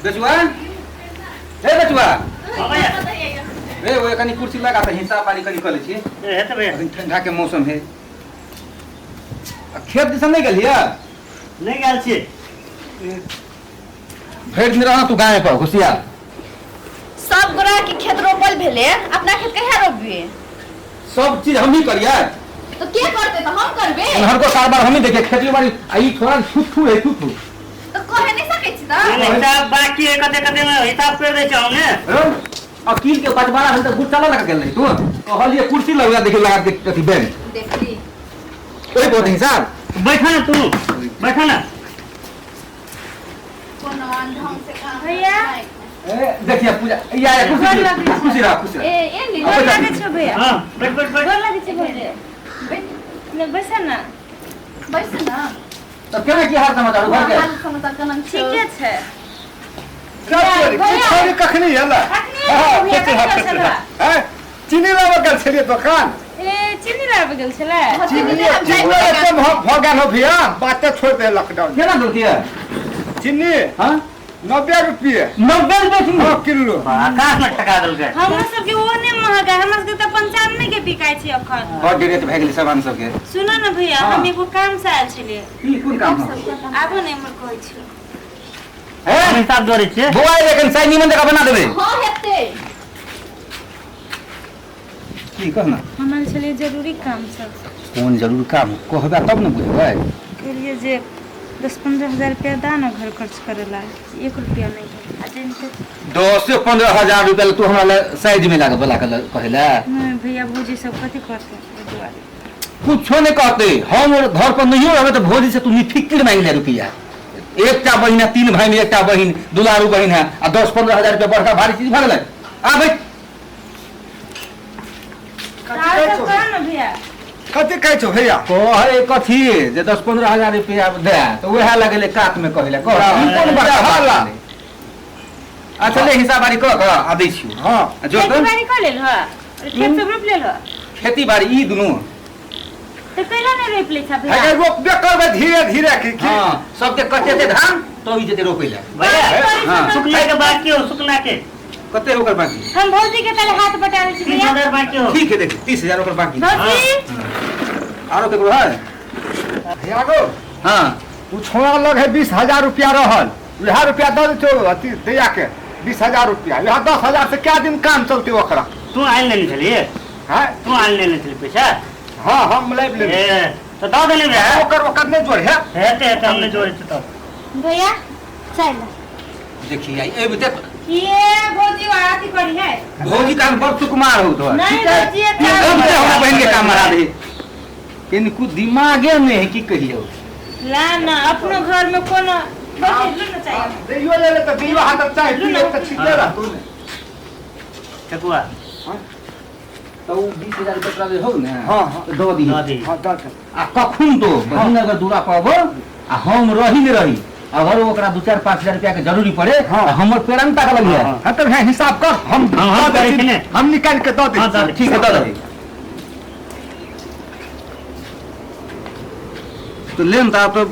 बचुआ ए बचुआ ए वो कनी कुर्सी लगा त हिसाब पानी कनी कर ले छी हे त भैया अभी ठंडा के मौसम है खेत दिस नहीं गेलिया नहीं गेल छी भेड़ दिन रहा तू गाय पर घुसिया सब गोरा के खेत रोपल भेले अपना खेत कहिया रोपबे सब चीज हम ही करिया तो के करते तो हम करबे हर को कारोबार हम ही देखे खेती बाड़ी आई थोड़ा छुट्टू है छुट्टू तो कहे नहीं सकै छी त नहीं हिसाब बाकी है कते कते में हिसाब कर दे छौ ने अकील के 12 घंटा गुस्सा लगा गेल नहीं तू कहलिए कुर्सी लगा देखि लगा के कथि बेन देखली ओए बहुत हिसाब बैठा ना तू बैठा ना कोनो ढंग से काम भैया ए देखिए पूजा या खुशी रहा ए नी डर लागे छ भैया हां बैठ बैठ बैठ डर लागे छ भैया ने बैसा ना बैस ना तो केना की हाल समाचार घर के हाल समाचार केना छै ठीके छै छोरी कखनी हला चीनी लाबे गेल छलिए दुकान ए चीनी लाबे गेल छले चीनी एकदम भ गेल हो भैया बाते छोड़ दे लॉकडाउन केना देलतिए चीनी हां 90 रुपये 90 रुपये किलो आकाश में टका देल के हमरा सब के ओने महंगा हमरा सब के त 95 के बिकाय छै अखन बहुत डेरे त भ गेल सामान सब के सुनो न भैया हम एगो काम से आयल छलिए ई कोन काम आबो ने हमर कहै छी है हिसाब जोरे छे बुआई लेकिन साइ निमन जगह बना देबे हां हेते की कहना हमर छलिए जरूरी काम सब कौन जरूर काम कहबा तब न बुझबै कहिए जे 10-15 हजार रुपया दाना घर खर्च करेला 1 रुपया नहीं आ जैसे 10 से 15 हजार रुपया तू हमरा साइज में लागे बोला कहेला नहीं भैया भौजी सब कथि करते ओइ दुआरे कुछो नहीं कहते हम घर पर नहीं रहबे तो भौजी से तू निफिक्र मांग ले रुपया एकटा बहिन 3 भाई में एकटा बहिन दुलारू बहिन है आ 10-15 हजार रुपया बड़का भारी चीज भरले आ भाई भैया कथी कहै छौ भैया कहे कथी जे 10-15 हजार रुपया दे तो वह लगले कात में कहले कह हम कोन बड़ा हाला अच्छा ले हिसाब बारी कह आ दै छी हां जो खेती बाड़ी कर लेल ह खेत सब रोप लेल ह खेती बाड़ी ई दुनु तो कैला ने रोप ले छ भैया अगर रोपबे करबे धीरे धीरे की हां सबके कटेते धान तो ई जेते रोपैला भैया हां सुखना के बाकी हो सुखना के कते ओकर बाकी हम भौजी के तले हाथ बटावे छी भैया 30,000 बाकी हो ठीक है देखिए 30,000 ओकर बाकी भौजी आरो केकरो है भैया गो हां उ छोड़ा लग है 20,000 रुपया रहल यह रुपया दे दो अति दैया के 20,000 रुपया यह 10,000 से क्या दिन काम चलते ओकरा तू आइल लेने छलिए हैं तू आइल लेने छली पैसा हां हम लेब ले ए तो दे देने भैया ओकर नहीं जोड़ है हेते हमने जोड़े छ तो भैया चल देखिए आई ए बते ये भौजी आती करी है भौजी का बड़ सुकुमार हो तो नहीं भौजी ये हमरा बहन के काम मरा दे किन कुछ दिमागे में है की कहियो ला ना अपनो घर में कोनो भौजी लुन चाहिए दैयो ले तो दैयो हाथ चाहे तू तो ठीक रह तू ठकुआ तो 20,000 रुपया दे हो ना हां दो दी दी हां दस आ कखुन तो बहिन अगर दूरा पाबो आ हम रही न रही अगर ओकरा 2-4-5,000 रुपया के जरूरी पड़े हमर पेरंता का लगिया हां तब है हिसाब कर हम निकाल के दे दे ठीक है दे तो लेन ता तो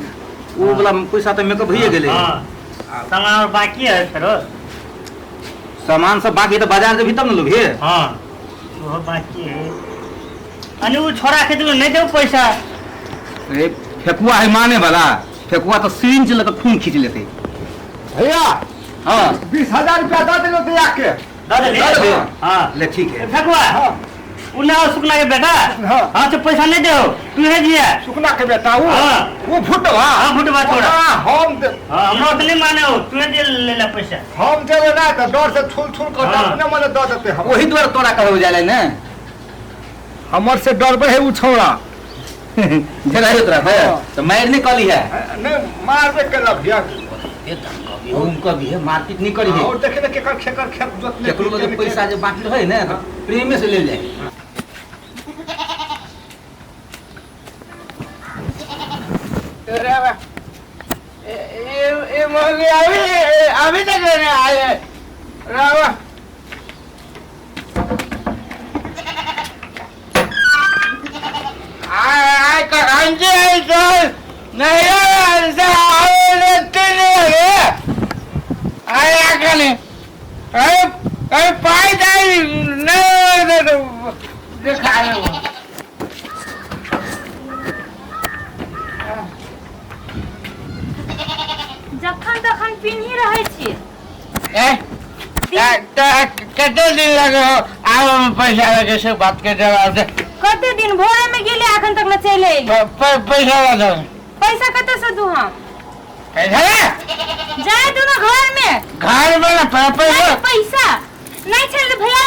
वो वाला पैसा तो मेकअप भइए गेले हां सामान बाकी है फिर सामान सब बाकी तो बाजार से भी तब न लोगे हां वो बाकी है अनि वो छोरा के तो नहीं दे पैसा अरे फेकुआ है माने वाला फेकुआ तो सिरिंज लेकर खून खींच लेते भैया हां 20,000 रुपया दे दे दैया के दे दे हां ले ठीक है ठकुआ हां उना सुखना के बेटा हां हां तो पैसा नहीं दे तू है जिया सुखना के बेटा हां वो फुटवा हां फुटवा छोड़ा हम हां हम तो नहीं माने हो तू दे ले ले पैसा हम देवे ना तो डर से छुल छुल कर अपने मन दे देते हम वही द्वारा तोरा कहे हो जाले ना हमर से डर है उ छोड़ा जरा उतरा है तो मार नहीं कली है नहीं मारबे के लभिया उनका भी है मारपीट नहीं करी है और देखे के कर खेकर खेत जोत ले केकरो के पैसा जो बाकी रहे ना प्रेम से ले ले रे ए मोली अभी तक नहीं आए रावा आय कर अंजे चल नहीं ऐसा आओ लेते नहीं आय बानी अरे पाई जाई नहीं देखा जखन तखन पिन्ही रहै छी कते दिन लगे आबे में पैसा लगे से बात के जवाब दे कते दिन भोरे में गेले अखन तक न चले पैसा दो पैसा कते से दू हम पैसा जाए दू ना घर में ना पैसा पैसा नहीं छले भैया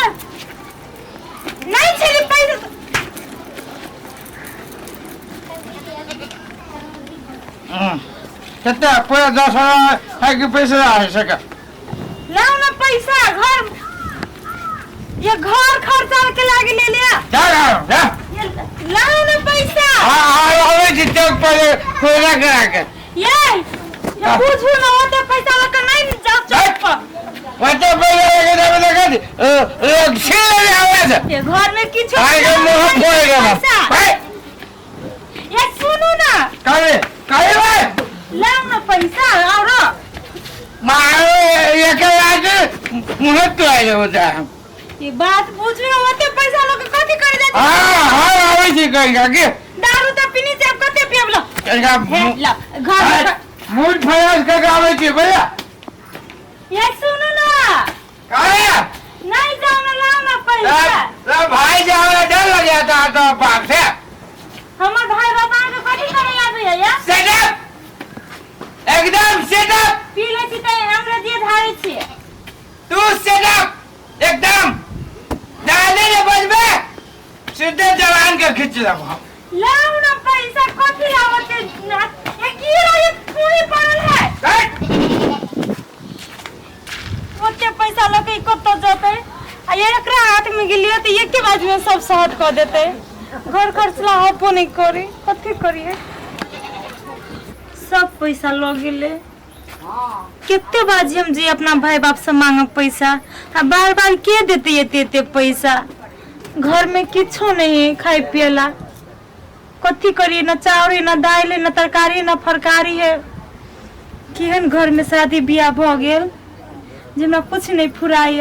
नहीं छले पैसा कितना पूरा 10,000 है कि पैसा है सका लाओ ना पैसा घर ये घर खर्चा के लागे ले लिया जा लाओ ना पैसा आवे जितने पहले पूरा करा के ये पूछू ना होते पैसा लगा नहीं जा चौक पर वैसे पैसा लगे लगा दे छीन आवे से ये घर में किछ आगे मुंह फोड़ेगा ना ये सुनो ना करे भाई लाओ ना पैसा और मारो ये के आज मुंह तो आए होता है ये बात पूछ रहे होते पैसा लोग कथि कर देते हां आवे छी कहेगा कि दारू तो पीनी से अब कते पियबलो कहेगा ला घर मूड फयास का आवे छी भैया ये सुनो ना काया नहीं जाओ ना लाओ ना पैसा भाई जावे डर लग जाता तो पाप से हमर भाई बता के कथि करे आबे या सेट अप एकदम सेट अप पी ले छी त हमरा दिए धारे छी तू सेट अप एकदम डाले ने बजबे सीधे जवान के खींच लब लाओ ना पैसा कथि आवते ये की रहे पूरी पड़ल है ओते पैसा लगे कतो जते आ एकरा हाथ में गेलियो त एके बाज में सब सहट कर देते घर खर्चला होपो नहीं करी कथि करिए सब पैसा लो गेले कितने बाजी हम जी अपना भाई बाप से मांगब पैसा आ बार बार के देते एते पैसा घर में किछो नहीं है खाई पियला कथी करिए न चावल न दाल न तरकारी न फरकारी है केहन घर में शादी बियाह भ गेल जेना कुछ नहीं फुराय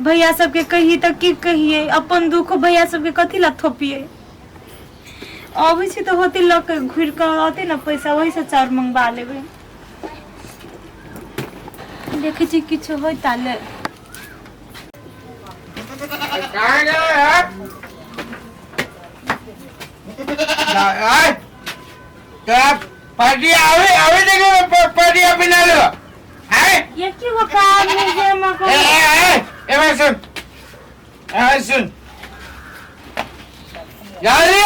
भैया सबके कही तो की कहिए अपन दुख भैया सबके कथी ला थोपिए अभी छी तो होती लोग घुर कर आते ना पैसा वही से चाउर मंगवा लेबे देखे छी किछो होय ताले कहां गए हैं आए क्या पार्टी आवे देखो पार्टी अभी ना लो है ये की वो काम नहीं जे मको ए मैं सुन जल्दी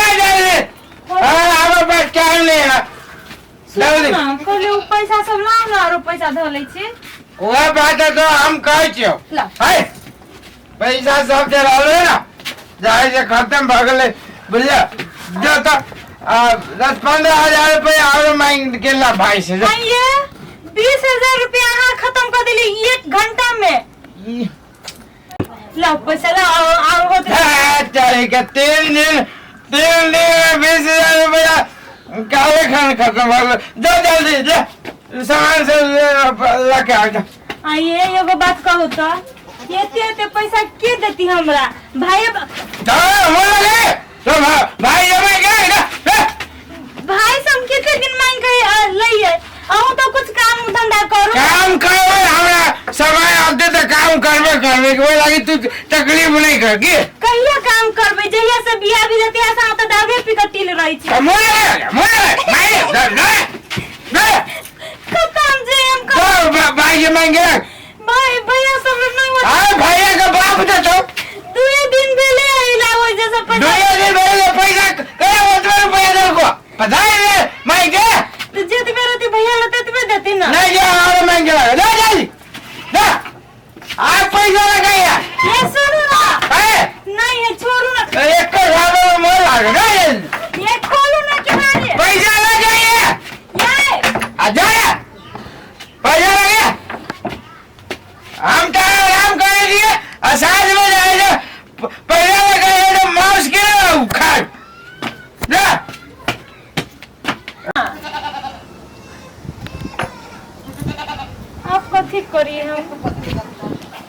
अब बस टाइम लेना जल्दी कहले उ पैसा सब लाओ ना और पैसा ध ले छी वह बात है तो हम कहे छियो ला है पैसा सब चला लो ना जाए से खत्म भगले बुझलिया जो तो 10-15 हजार रुपया और मांग के ला भाई से ये 20,000 रुपया यहाँ खत्म कर दिली 1 घंटा में लाओ पैसा लाओ और होते चले के 3 दिन में 20,000 रुपया काले खान खत्म भगले जो जल्दी जा सामान से लेके आ जा आइए एगो बात कहू तो ये पैसा के देती हमरा भाई भाई भाई सब कितने दिन मांग के लइए अहू तो कुछ काम धंधा करो काम करो हमरा समय आते तो काम करबे वो लगी तू तकलीफ नहीं कर के कहिया काम करबे जहिया से बियाह भी देते ऐसा तो दागे पिकटिल रही छी खत्म जे हम तो भाई ये मांगे भाई भैया सब नहीं होता हां भैया का बाप दे तो 2 दिन पहले आइला हो जैसा 2 दिन पहले पैसा करे वो रुपया दे को पता है मांगे तो जेती मेरे भैया लेते तुम्हें देती ना नहीं जा और मांगे ले जल्दी ना आप पैसा लगाया ये सुनो ना है नहीं है छोड़ो ना एक को भागो मोर लाग ना ये खोलो ना किनारे पैसा लगाइए ये आ जाए पैसा लगाइए हम तो आराम कर दिए असाज में जाए पैसा लगाइए तो माउस के खा जा आप कथी करी हम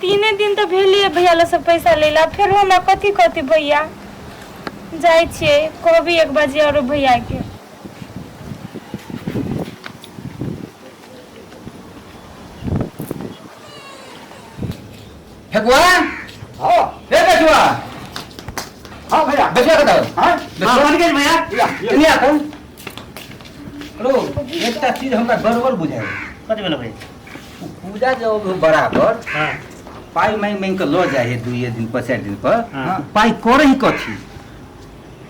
3 दिन तो भेलिए भैया ला से पैसा लेला फिर हमरा कथी कथी भैया जाय छिए कहबी 1 बजे और भैया के फेकुआ हाँ ए बेचुआ हाँ भैया बेचुआ का दाव हाँ हाँ बन गए भैया इन्हीं आता रो एकटा चीज हमरा बरोबर बुझाय कथी बोलो भाई पूजा जब बराबर हाँ पाई मांग के लो जाए 2 दिन पर 4 दिन पर हाँ। पाई करे ही कथी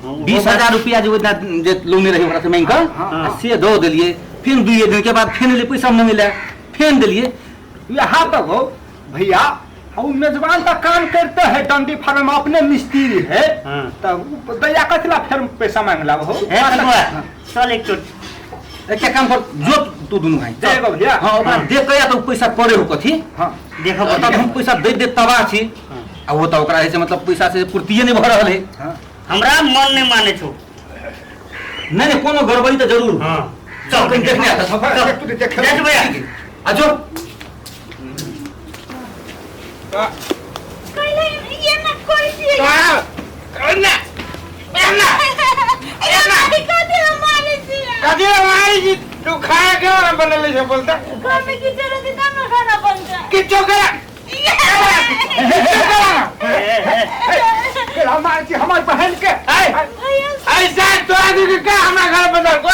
20,000 रुपया जो लोने रही हमरा से मांग कर हाँ। से दो दिलिए फिर 2 दिन के बाद फिर ले पैसा न मिला फिर दिलिए यहाँ तक हो भैया हम मेजबान का काम करते हैं डंडी फार्म में अपने मिस्त्री है हाँ। तब दैया कथला फिर पैसा मांगला हो है फगुआ चल एक चोट एक काम कर जो तू दोनों भाई देखो भैया हां ओकरा देख के या तो पैसा पड़े हो कथी हाँ देखो तब हम पैसा दे दे तबा छी आ वो तो ओकरा ऐसे मतलब पैसा से पूर्तिए नहीं भ रहल है हाँ हमरा मन नहीं माने छो नहीं नहीं कोनो गड़बड़ी तो जरूर हाँ चल कहीं देखने आता सब देख तू देख देख भैया आ जो पहले ये मत करिए ये मारी कथी हमारे से कदी हमारी जी तू खाए क्यों ना बनले से बोलता घर में किचन है तब ना खाना बनता है किच्चो करा फिर हमारे बहन के ऐसा तो आदमी के क्या हमारा घर बदल को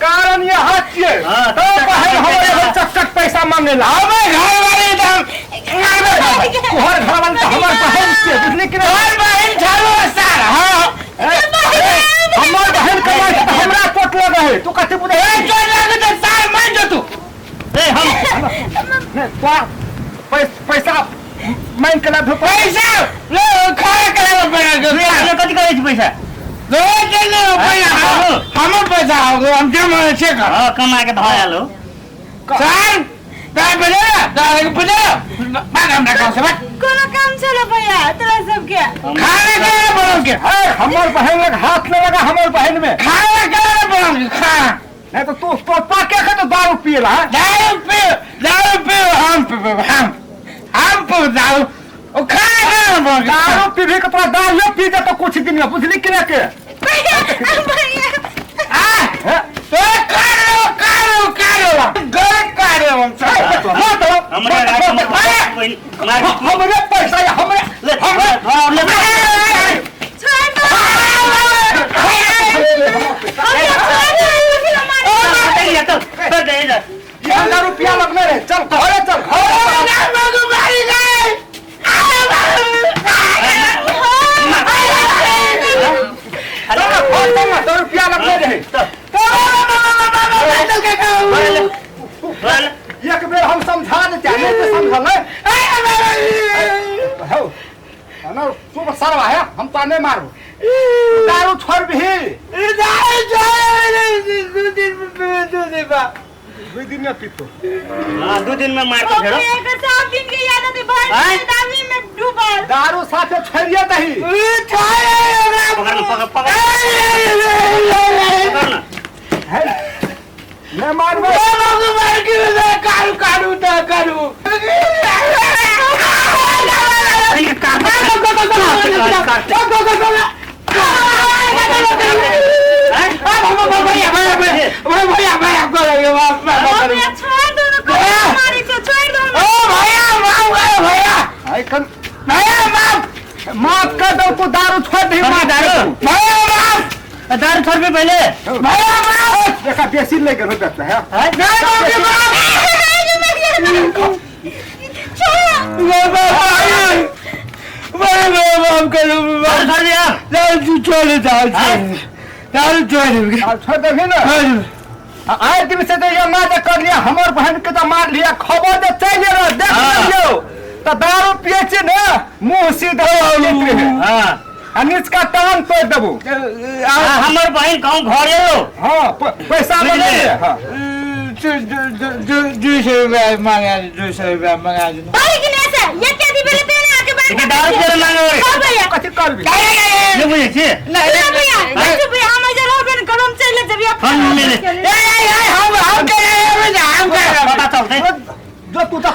कारण ये हाथ छिए हाँ, तो बहन हमारे चक चक पैसा मांगे ला हमें घर वाले एकदम तोहर घर वाले हमारे बहन के बुझली कि नहीं और बहन छालो सार हां हमार बहन कमाई तो हमरा चोट लगे है तू कथि बुझे ए चोट लगे तो सार मान जो तू ए हम पैसा मांग के ला पैसा लो खाए करे पड़ा ले कथी करे छी पैसा दो के ले पैसा हम पैसा होगो हम जमा छे का हां कमा के धाया लो सार काय बजे दाल बजे बागाम ना से बात कोनो काम चलो भैया तोरा सब के खाने के बोल के हमार बहन लग हाथ न लगा हमार बहन में खाने के बोल के खा नहीं तो तू तो पाके के तो दारू पिएला दारू पे हम पे दारू ओ खाने के बोल के दारू पीबे के तो दारू पी जा तो कुछ दिन में बुझली कि नहीं के आ तो करो घर करो हम सब हमरे पैसा या हमरे ले ₹1,000 लगने रहे चल घरे चल ₹1,000 लगने रहे एक बेर हम समझा देते नहीं तो समझल ना सुबह सरवा है हम तो नहीं मारू दारू छोड़ भी 2 दिन में पीतो हां 2 दिन में मार के फेरो एक 7 दिन की याद है भाई दावी में डूबल दारू साथे छोड़िए नहीं पकड़ पकड़ मैं मारबो माफ कर दो को दारू छोड़ दे दारू छोड़ भी पहले देखा बेसी लेकर हो जाता है छोड़ दे ना आए दिन से तो ये मार कर लिया हमार बहन के तो मार लिया खबर दे चले रहो देख लियो तो दारू पिए छे ना मुंह सीधा हां अनिस का टांग तोड़ देबो हमर बहन गांव घरे हो हां पैसा ले ले हां 200 रुपया मांगा 200 रुपया मांगा भाई कि नहीं से ये क्या दी बेले तेरे आके बैठ के दारू तेरे मांगे हां भैया कथि करबी ये बुझे छी नहीं भैया हम जरा बन करम चले जब आप हम मिले हम करे पता चलते जो तू तो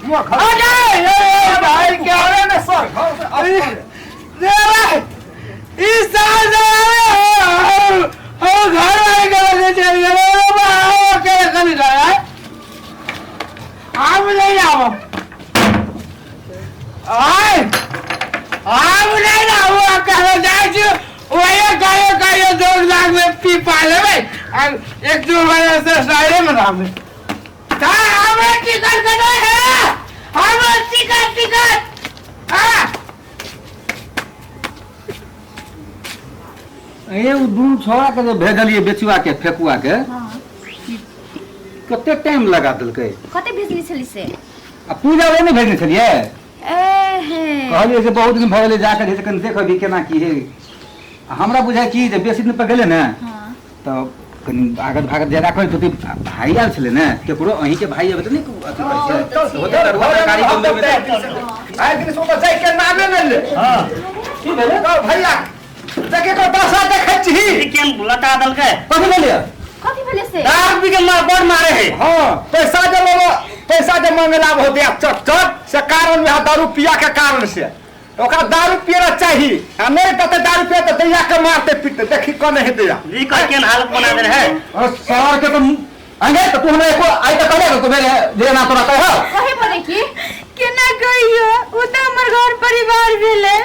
मुआ खा अरे भाई क्या हो रहा है सर अरे रे भाई इस साल से हो घर वाले के चल गए बाबा क्या कर रहा है आप नहीं आओ आए आप नहीं आओ कहो जाए वही कायो 2 लाख में पी पाले भाई एक दो महीने से साइड में नाम हमें टिकट करना है हमें टिकट हाँ ये उ दूर छोड़ा के भेजलिए बेचुआ के फेकुआ के कते टाइम लगा दिलकै कते भेजली छली से आ पूजा वे नहीं भेजने छलिए एहे कहलिए से बहुत दिन भऽ गेलै जाकर जे कनि देखबी केना की हे हमरा बुझाय कि जे बेसी दिन पर गेलै ने हां तो कनि भागत भागत ज्यादा कहै तो भाई आल छलै ने केकरो अहीं के भाई अब त नहीं अथी करै छै होते दरवा सरकारी बंदे में आइ दिन सोता जाय के नामे न ले हां की भेले तो भैया देखे को दशा देखै छी केन लटा दल के कथी भेलै कथी भेले से दारू पी के मार बड़ मारे है हां पैसा जे मांगला बहुत दिया चट चट से कारण में दारू पिया के कारण से ओकरा दारू पियना चाहिए आ नहीं तो दारू पिया तो दैया के मारते पीटते देखी कौन है दैया जी का केन हालत बना दे है और सर के तो अंगे तो तू हमरा एको आई त कहले तो मेरे जे ना तोरा कह कहे बोले की केना कहियो उ त हमर घर परिवार भेले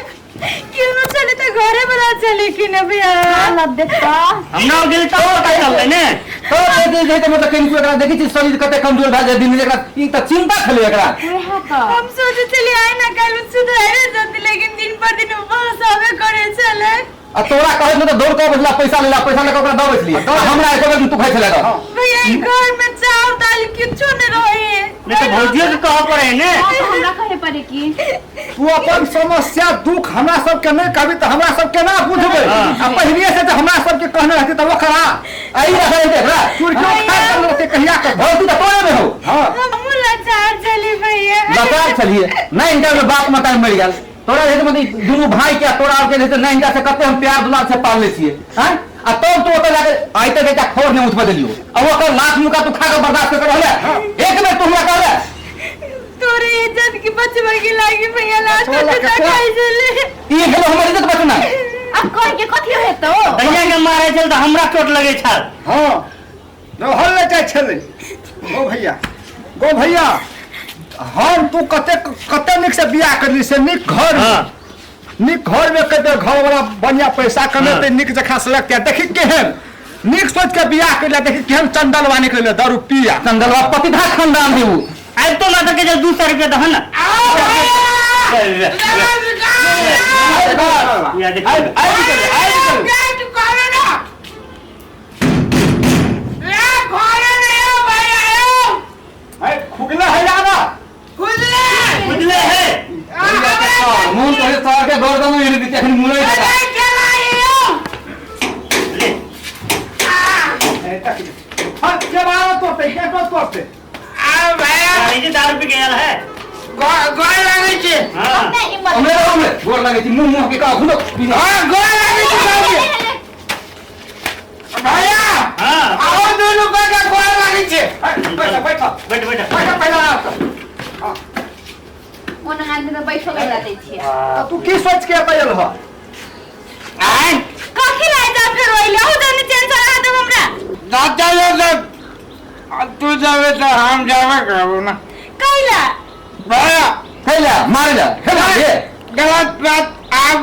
केनो चले त घरे बना चले कि न भैया हालत देखता हमरा गेल तो का चलले ने तो दे तो मतलब कहीं एकरा देखि छी शरीर कते कमजोर भए जाय दिन एकरा ई त चिंता खले एकरा वह का हम सोचे चली आए ना कल सुधारे जाते लेकिन दिन पर दिन उपवास आवे करे चले आ तोरा कहे न तो दौड़ के बसला पैसा लेला पैसा लेके ओकरा दबैस लिए हमरा एको बेर तू खाइ छले रह भैया ई घर में चाव दाल किछो न रहे ने तो भौजियो के कह पड़े ने हमरा कहे पड़े की तू अपन समस्या दुख हमरा सब के नहीं कहबी तो हमरा सब केना बुझबै आ पहले से तो हमरा सब के कहने रहती त ओकरा आई रहे एकरा चुरकियो खा कर के कहिया के भौती त तोरे में हो हां हम लाचार चली भैया लतार छलिए नहीं इनका में बाप माता मर गेल तोरा जे मतलब दुनू भाई के तोरा के जे नहीं इनका से कते हम प्यार दुलार से पालले छिए हैं आ तब तो ओतऽ जाके आइ तक एकटा खोर नहीं उठबा देलियो अब ओकर लाख मुका तू खा के बर्दाश्त कर रहले एक बेर तू हमरा कहले तोरे इज्जत की बचवा की लागी भैया लाज का खाई चले ई गेलो हमर इज्जत बचना अब कह के कथी है तो दैया के मारे चल तो हमरा चोट लगे छल हां न हल ले जाय छले गो भैया हम तू कते निक से बियाह करली से निक घर निक घर में कते घर वाला बढ़िया पैसा कमेते निक जखा से लगते देखि केहन निक सोच के बियाह करले देखि केहन चंदलवा निकले दारू पिया चंदलवा पतिधा खानदान है वो आज तो ना के 200 रुपया दहन ना या देखिए खुगला है यारा बुझले है मुंह तो सार के गर्दन में हिल के मुंह ही हां के बारे तो पे के तो पे आ भैया ये जे दारू पी के आयल है गोल लगे छे हां हमरे गोर लगे छी मुंह के का घुलो हां गोल लगे छे भैया हां आओ दोनों का गोल लगे छे बैठ पहला ओना हाथ में बैठो लगा दै छियै तू की सोच के आयल ह आई कथी लाय जा फिर ओइले हो जाने टेंशन आ दे हमरा दादा ले तू जावे तो हम जावे करबो ना कैला भैया खेला मार जा खेला ये गलत बात आप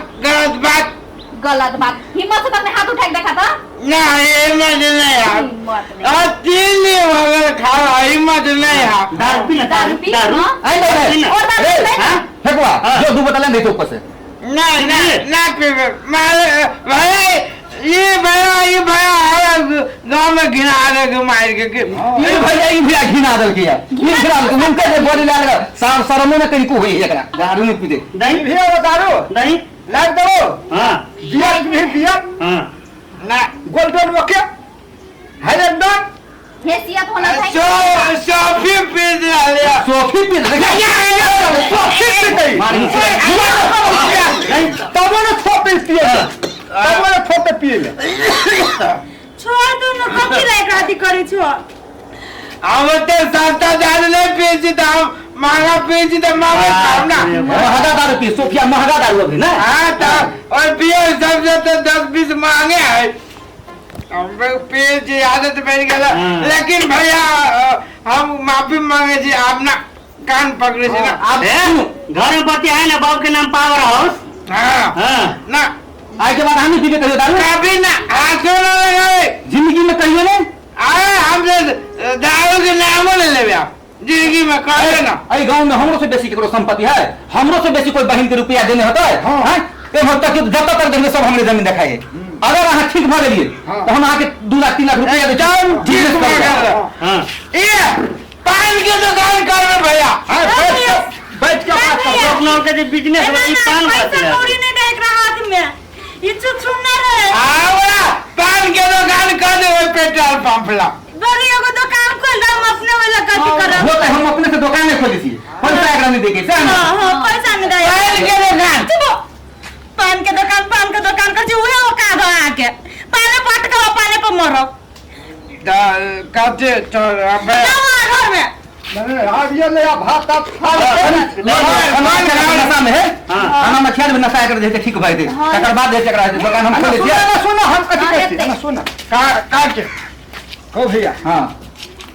गलत बात हिम्मत से अपने हाथ उठा के देखा था नहीं हिम्मत नहीं यार हिम्मत नहीं और 3 दिन हो गए खाओ हिम्मत नहीं यार दारू पी ना दारू पी दारू हाँ? आई ले और दारू पी हां फेकुआ जो दू बतला नहीं तो ऊपर से नहीं ना पीवे भाई ये भैया गांव में घिना आगे के मार के ये भैया ई भी घिना दल किया ये घिना दल मुंह के बॉडी लाग सार शर्मो न कहीं को होई एकरा दारू नहीं पी दे दही भी हो दारू दही लाग दो हां बिया भी बिया हां ना गोल्डन ओके हैदर हैसियत होना चाहिए सोफी पी दिया सोफी पी दे सोफी पी गई मारी तब ना थोपे पिए तब ना थोपे पिए छोड़ दो न कथी लायक राती करे छो हम तो 7,000 नहीं पीसी तो हम महंगा पिए तो महंगा खाओ ना। महंगा दारू पी सोफिया महंगा दारू अभी ना हाँ तो और पिए सबसे तो 10-20 महंगे है। हम पिए जी आदत बैठ गया। लेकिन भैया हम माफी मांगे जी आप ना कान पकड़े से ना। आप घर में बच्चे है ना बाबू के नाम पावर हाउस। हाँ ना आज के बाद हम ही पीके कहियो दारू कभी ना हाथों ना लगाए जिंदगी में कहियो नहीं अरे हमसे दारू के नाम ले लेवे आप जिंदगी में कहे ना। अरे गांव में हमरो से बेसी केकरो संपत्ति है हमरो से बेसी कोई बहन के रुपया देने होता है हैं ए हम तक जब तक देंगे सब हमरे जमीन दिखाए अगर अहाँ ठीक भ गेलिए तो हम आके 2 लाख 3 लाख रुपया दे जान बिजनेस कर ये पान की दुकान कर रहे भैया बैठ के बात कर। अपना के बिजनेस वाली पान खाते हैं। कौड़ी नहीं देख रहा हाथ में ये चुचुन्ना रहे आवड़ा पान के दुकान कर दे पेट्रोल पंप ला बड़ी एगो दुकान खोल हम अपने वाला कथी करब वो तो हम अपने से दुकान में खोली थी पैसा एकरा में देके से हां पैसा नहीं दे पान के दुकान पान के दुकान कर उहे ओ का दो आके पाने पटका पाने पर मरो कहते अबे घर में नहीं अब ये ले भात आप खा नशा में है खाना में खेल में नशा कर देते ठीक भाई दे तकर बाद दे एकरा दुकान हम खोले छी सुनो हम कथी कहते हैं सुनो काट ओ भैया हां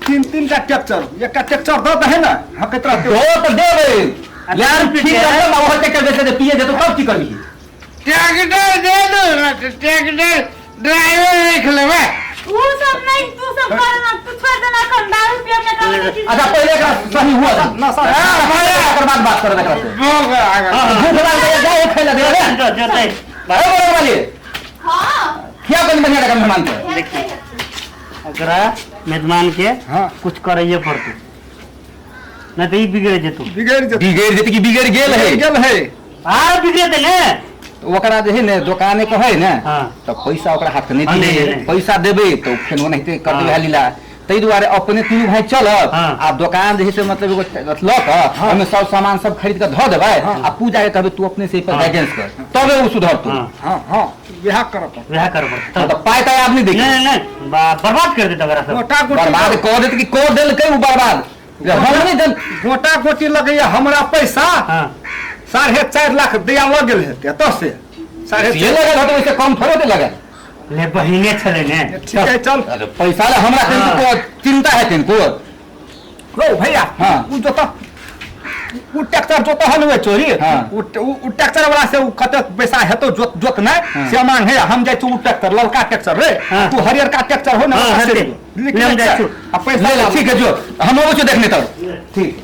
3 का ट्रैक्टर एक का ट्रैक्टर दो है ना हम कितना दो तो देबे यार ठीक है ना वो टेक्टर जैसे पिए दे तो कब की करबी ट्रैक्टर दे दो ना ट्रैक्टर ड्राइवर देख लेवे वो सब नहीं तू सब करना तू छोड़ देना कंधा रुपया में कर अच्छा पहले का सही हुआ था ना सर ओकर बाद बात कर एकरा से भूख आ भूख लग गई जाओ खाइला दे रे जो जोते भाई बोले वाली हां क्या बन बढ़िया का मेहमान के अगरा मेहमान के हाँ। कुछ करइए पड़ते नहीं तो ई बिगड़ जेतु बिगड़ जे बिगड़ जेती कि बिगड़ गेल है गेल है आ बिगड़े थे ने ओकरा जे है ने दुकाने को है ना हाँ। तो पैसा ओकरा हाथ नहीं हाँ, दिए नहीं। पैसा देबे तो फिर वो नहीं कर देबे हाँ। लीला तई दुआरे अपने तीनों भाई चल हाँ। आ दुकान जे से मतलब एगो लक हमें सब सामान सब खरीद के धो देबे आ पूजा के कहबे तू अपने से पर गाइडेंस कर तबे वो सुधर तू हां हां हां बिहार करत वह कर पड़ता तो पाए ताए आदमी देखी नहीं नहीं बर्बाद कर देता अगर सब गोटा गोटी बर्बाद कर देत कि को देल के बर्बाद हमने जन गोटा गोटी लगे हमरा पैसा हां 4.5 लाख दिया लग गेल है तो से ये लगे तो वैसे कम थोड़े दे लगे ले बहिने चले ने ठीक है चल अरे पैसा ले हमरा को चिंता है तिनको लो भैया हाँ। वो जो तो वो ट्रैक्टर जो तो हलवे चोरी हाँ। वो ट्रैक्टर वाला से कते पैसा है तो जोत ना हाँ। से मांग है हम जाय तू ट्रैक्टर ललका ट्रैक्टर रे हाँ। तू हरियर का ट्रैक्टर हो ना हाँ, पैसा हते। लिख ले हम ले जाय तू। पैसा ठीक है जो हम वो देखने तब ठीक